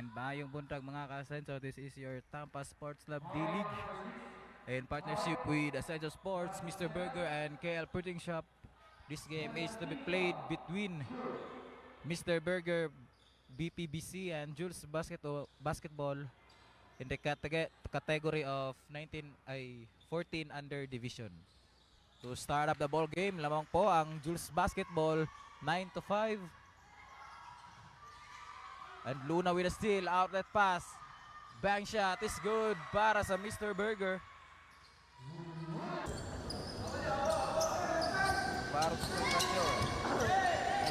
And maayong buntag mga ka-Asenso. This is your Tampa Sports Club D-League in partnership with Asenso Sports, Mr. Burger, and KL Printing Shop. This game is to be played between Mr. Burger, BPBC, and Jules Basketball in the category of 14 under division. To start up the ball game, lamang po ang Jules Basketball 9-5. And Luna with a steal, outlet pass. Bang shot is good para sa Mr. Burger. Para sa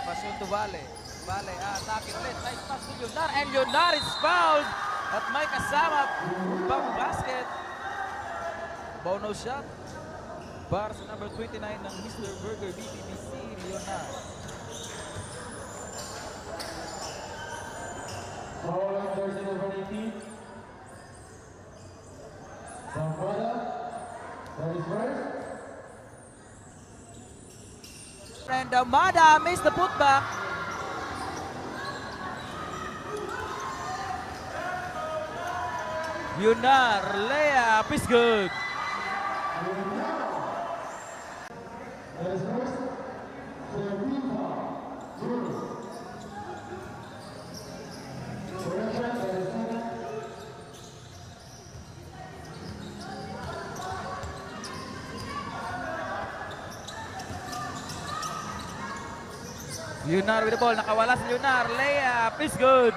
Pasyon to Vale. Vale, atake ulit. Nice pass to Leonar. And Leonar is fouled. At may kasama pang basket. Bonus shot para sa number 29 ng Mr. Burger, BPBC, Leonar. Foul jersey number 18. Zambrana. That is first. And Amada missed the putback. Leonar, layup is good. That is first. Serena. Jules. Correction. That is second. Leonar with the ball. Nakawala si Leonar. Layup is good.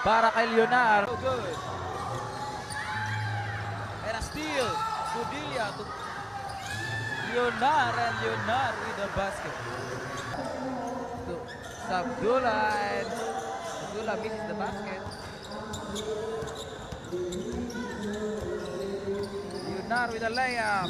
Para kay Leonar. So good. And a steal. Sudilla to Leonar, and Leonar with the basket. To Sabdullah, and Sabdullah misses the basket. Leonar with a layup.